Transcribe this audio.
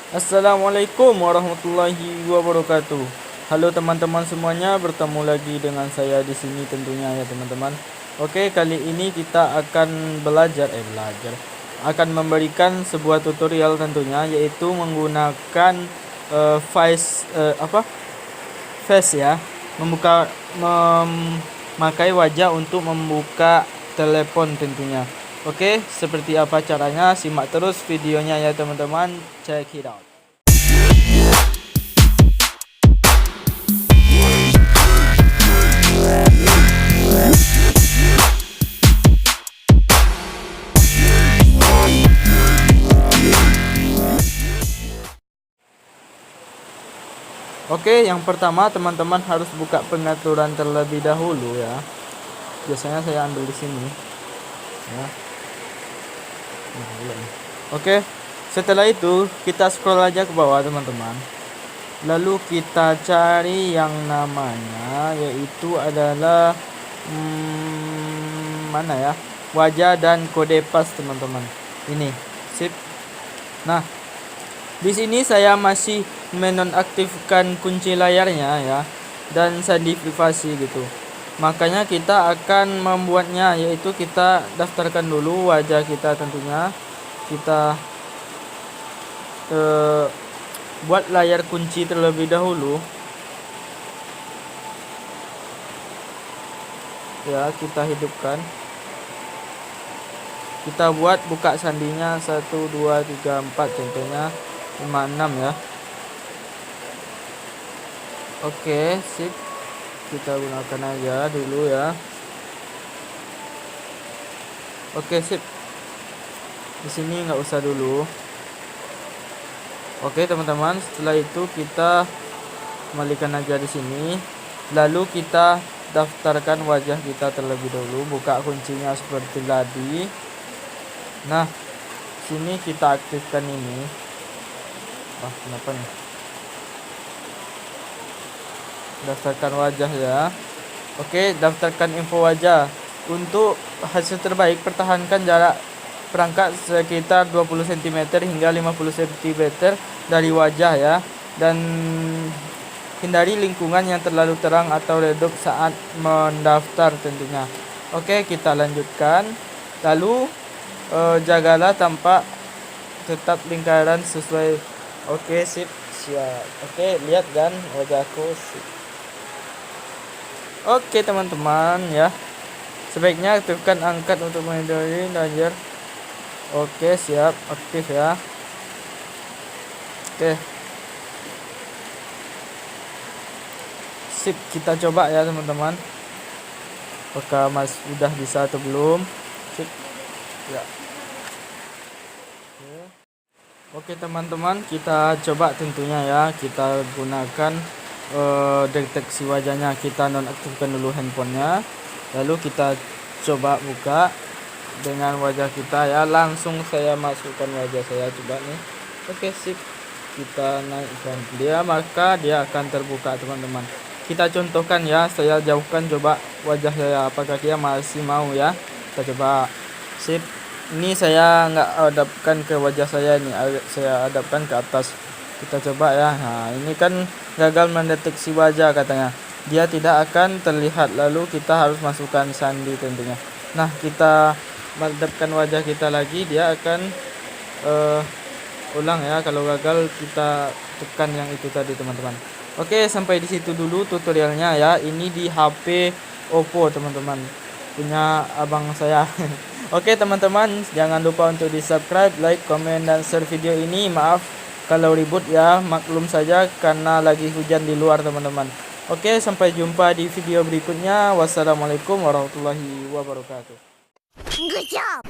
Assalamualaikum warahmatullahi wabarakatuh. Halo teman-teman semuanya, bertemu lagi dengan saya di sini tentunya ya teman-teman. Oke, kali ini kita akan akan memberikan sebuah tutorial tentunya, yaitu menggunakan face face ya, memakai wajah untuk membuka telepon tentunya. Oke, seperti apa caranya? Simak terus videonya ya teman-teman. Check it out. Oke, yang pertama teman-teman harus buka pengaturan terlebih dahulu ya. Biasanya saya ambil di sini ya. Oke, setelah itu kita scroll aja ke bawah teman-teman. Lalu kita cari yang namanya yaitu adalah mana ya? Wajah dan kode pas teman-teman. Ini, sip. Nah, di sini saya masih menonaktifkan kunci layarnya ya dan sandi privasi gitu. Makanya kita akan membuatnya, yaitu kita daftarkan dulu wajah kita tentunya. Kita buat layar kunci terlebih dahulu. Ya, kita hidupkan. Kita buat buka sandinya 1 2 3 4 contohnya 5 6 ya. Oke, sip. Kita gunakan aja dulu ya. Oke, sip. Di sini nggak usah dulu. Oke teman-teman, setelah itu kita kembalikan aja di sini. Lalu kita daftarkan wajah kita terlebih dahulu. Buka kuncinya seperti tadi. Nah, sini kita aktifkan ini. Kenapa nih? Daftarkan wajah ya. Oke, daftarkan info wajah. Untuk hasil terbaik, pertahankan jarak perangkat sekitar 20 cm hingga 50 cm dari wajah ya, dan hindari lingkungan yang terlalu terang atau redup saat mendaftar tentunya. Oke, kita lanjutkan. Lalu jagalah tampak tetap lingkaran sesuai. Oke, sip, siap. Oke, lihat kan wajahku, sip. Oke teman-teman ya, sebaiknya aktifkan angkat untuk menghindari layar. Oke, siap, aktif ya. Oke, sip, kita coba ya teman-teman, apakah Mas udah bisa atau belum. Sip ya. Oke teman-teman, kita coba tentunya ya. Kita gunakan deteksi wajahnya. Kita nonaktifkan dulu handphonenya, lalu kita coba buka dengan wajah kita ya. Langsung saya masukkan wajah saya, coba nih. Oke, sip, kita naikkan dia, maka dia akan terbuka teman-teman. Kita contohkan ya, saya jauhkan coba wajah saya, apakah dia masih mau ya. Kita coba, sip. Ini saya nggak hadapkan ke wajah saya, ini saya hadapkan ke atas. Kita coba ya. Nah, ini kan gagal mendeteksi wajah katanya, dia tidak akan terlihat. Lalu kita harus masukkan sandi tentunya. Nah, kita menghadapkan wajah kita lagi, dia akan ulang ya. Kalau gagal kita tekan yang itu tadi teman-teman. Oke, sampai di situ dulu tutorialnya ya. Ini di HP Oppo teman-teman, punya abang saya. Oke teman-teman, jangan lupa untuk di subscribe, like, komen, dan share video ini. Maaf kalau ribut ya, maklum saja karena lagi hujan di luar teman-teman. Oke, sampai jumpa di video berikutnya. Wassalamualaikum warahmatullahi wabarakatuh. Good job!